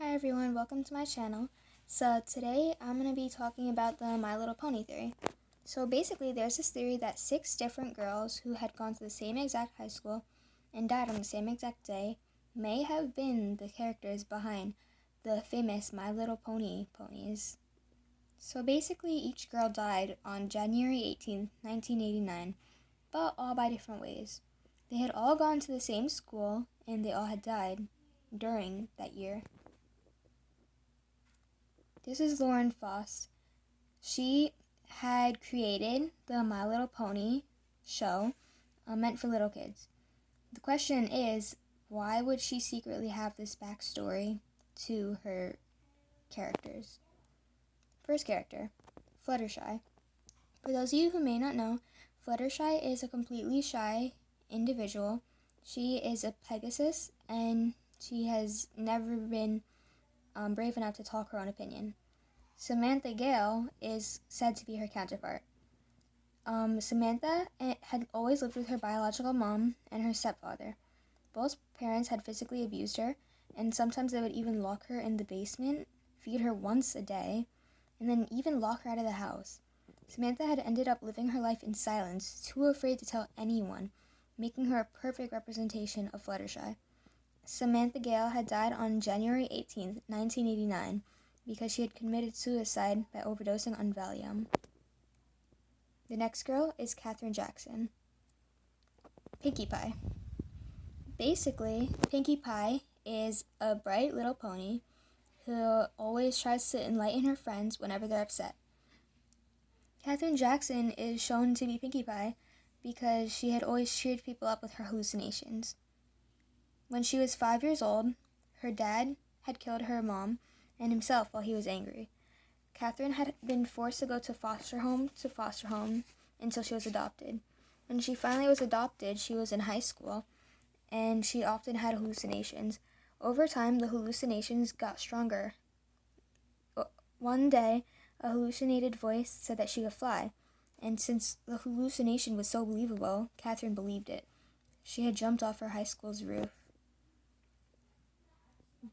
Hi everyone, welcome to my channel. So today I'm going to be talking about the My Little Pony theory. So basically there's this theory that 6 different girls who had gone to the same exact high school and died on the same exact day may have been the characters behind the famous My Little Pony ponies. So basically each girl died on January 18th, 1989, but all by different ways. They had all gone to the same school and they all had died during that year. This is Lauren Faust. She had created the My Little Pony show meant for little kids. The question is, why would she secretly have this backstory to her characters? First character, Fluttershy. For those of you who may not know, Fluttershy is a completely shy individual. She is a Pegasus, and she has never been brave enough to talk her own opinion. Samantha Gale is said to be her counterpart. Samantha had always lived with her biological mom and her stepfather. Both parents had physically abused her, and sometimes they would even lock her in the basement, feed her once a day, and then even lock her out of the house. Samantha had ended up living her life in silence, too afraid to tell anyone, making her a perfect representation of Fluttershy. Samantha Gale had died on January 18th, 1989, because she had committed suicide by overdosing on Valium. The next girl is Katherine Jackson. Pinkie Pie. Basically, Pinkie Pie is a bright little pony who always tries to enlighten her friends whenever they're upset. Katherine Jackson is shown to be Pinkie Pie because she had always cheered people up with her hallucinations. When she was 5 years old, her dad had killed her mom and himself while he was angry. Katherine had been forced to go to foster home until she was adopted. When she finally was adopted, she was in high school, and she often had hallucinations. Over time, the hallucinations got stronger. One day, a hallucinated voice said that she could fly, and since the hallucination was so believable, Katherine believed it. She had jumped off her high school's roof.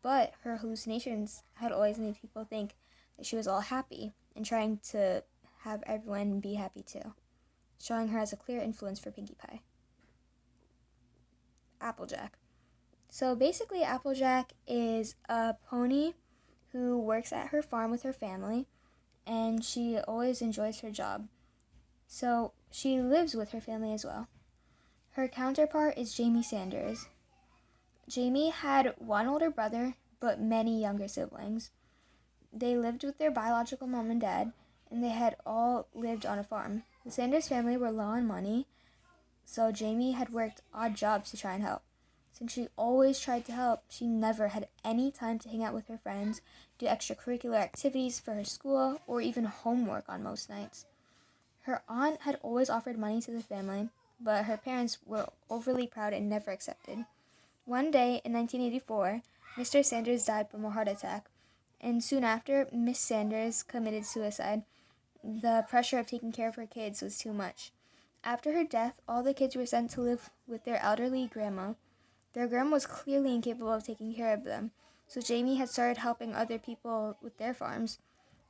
But her hallucinations had always made people think that she was all happy and trying to have everyone be happy too, showing her as a clear influence for Pinkie Pie. Applejack. So basically, Applejack is a pony who works at her farm with her family, and she always enjoys her job. So she lives with her family as well. Her counterpart is Jamie Sanders. Jamie had one older brother, but many younger siblings. They lived with their biological mom and dad, and they had all lived on a farm. The Sanders family were low on money, so Jamie had worked odd jobs to try and help. Since she always tried to help, she never had any time to hang out with her friends, do extracurricular activities for her school, or even homework on most nights. Her aunt had always offered money to the family, but her parents were overly proud and never accepted. One day in 1984, Mr. Sanders died from a heart attack, and soon after, Miss Sanders committed suicide. The pressure of taking care of her kids was too much. After her death, all the kids were sent to live with their elderly grandma. Their grandma was clearly incapable of taking care of them, so Jamie had started helping other people with their farms.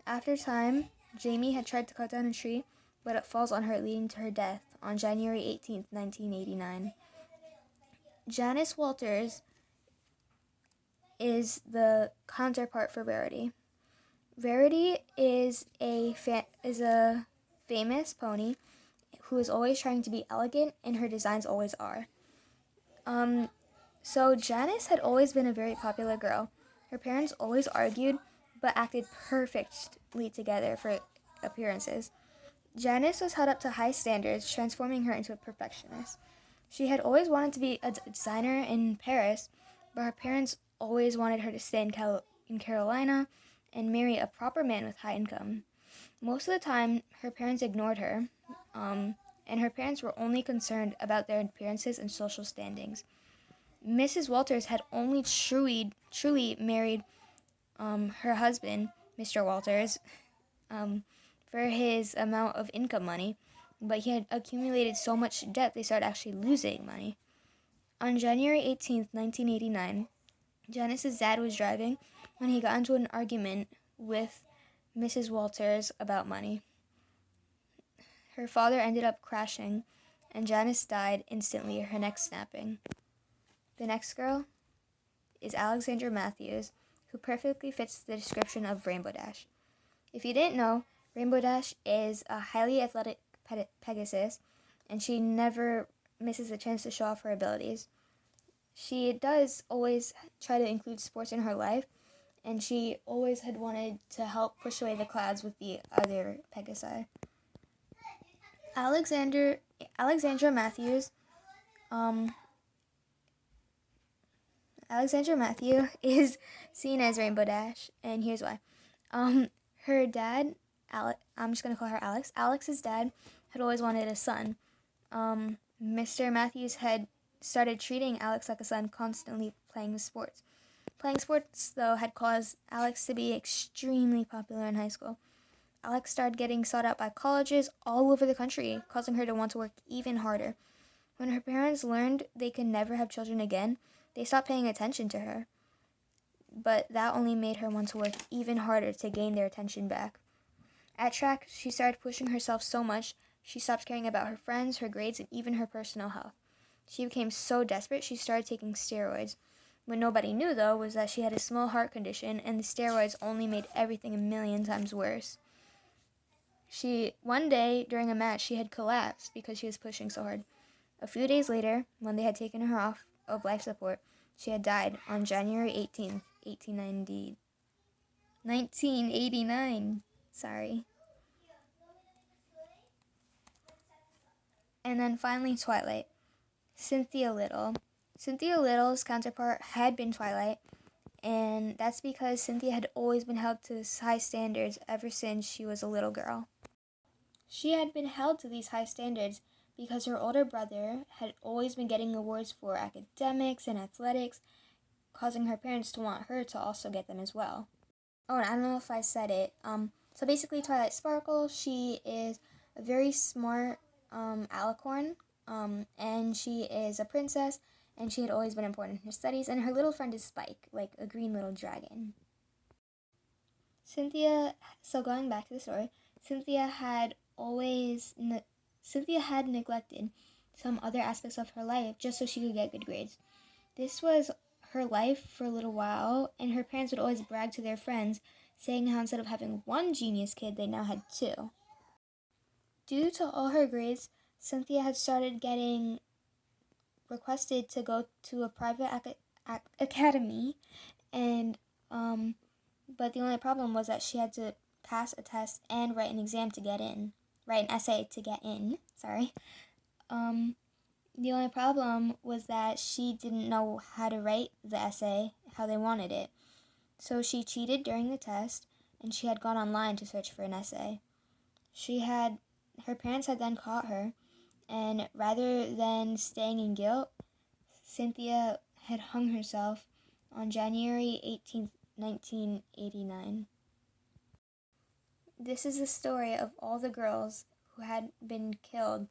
After time, Jamie had tried to cut down a tree, but it falls on her, leading to her death on January 18th, 1989. Janice Walters is the counterpart for Rarity. Rarity is a famous pony who is always trying to be elegant, and her designs always are. So Janice had always been a very popular girl. Her parents always argued, but acted perfectly together for appearances. Janice was held up to high standards, transforming her into a perfectionist. She had always wanted to be a designer in Paris, but her parents always wanted her to stay in Carolina and marry a proper man with high income. Most of the time, her parents ignored her, and her parents were only concerned about their appearances and social standings. Mrs. Walters had only truly married her husband, Mr. Walters, for his amount of income money, but he had accumulated so much debt they started actually losing money. On January 18th, 1989, Janice's dad was driving when he got into an argument with Mrs. Walters about money. Her father ended up crashing, and Janice died instantly, her neck snapping. The next girl is Alexandra Matthews, who perfectly fits the description of Rainbow Dash. If you didn't know, Rainbow Dash is a highly athletic Pegasus, and she never misses a chance to show off her abilities. She does always try to include sports in her life, and she always had wanted to help push away the clouds with the other Pegasi. Alexandra Matthews, Alexandra Matthew is seen as Rainbow Dash, and here's why. Her dad, I'm just gonna call her Alex. Alex's dad had always wanted a son. Mr. Matthews had started treating Alex like a son, constantly playing sports. Playing sports, though, had caused Alex to be extremely popular in high school. Alex started getting sought out by colleges all over the country, causing her to want to work even harder. When her parents learned they could never have children again, they stopped paying attention to her. But that only made her want to work even harder to gain their attention back. At track, she started pushing herself so much, she stopped caring about her friends, her grades, and even her personal health. She became so desperate, she started taking steroids. What nobody knew, though, was that she had a small heart condition, and the steroids only made everything a million times worse. One day, during a match, she had collapsed because she was pushing so hard. A few days later, when they had taken her off of life support, she had died on January 18th, 1989. Sorry. And then finally, Twilight. Cynthia Little. Cynthia Little's counterpart had been Twilight, and that's because Cynthia had always been held to high standards ever since she was a little girl. She had been held to these high standards because her older brother had always been getting awards for academics and athletics, causing her parents to want her to also get them as well. Oh, and I don't know if I said it. So basically, Twilight Sparkle, she is a very smart alicorn, and she is a princess, and she had always been important in her studies, and her little friend is Spike, like a green little dragon. So going back to the story, Cynthia had neglected some other aspects of her life just so she could get good grades. This was her life for a little while, and her parents would always brag to their friends, saying how instead of having one genius kid, they now had two. Due to all her grades, Cynthia had started getting requested to go to a private academy, and but the only problem was that she had to pass a test and write an essay to get in. Sorry. The only problem was that she didn't know how to write the essay how they wanted it. So she cheated during the test, and she had gone online to search for an essay. Her parents had then caught her, and rather than staying in guilt, Cynthia had hung herself on January 18th, 1989. This is the story of all the girls who had been killed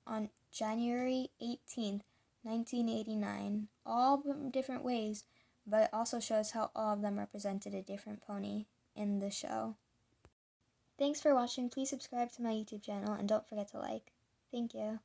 on January 18th, 1989, all different ways, but it also shows how all of them represented a different pony in the show. Thanks for watching. Please subscribe to my YouTube channel and don't forget to like. Thank you.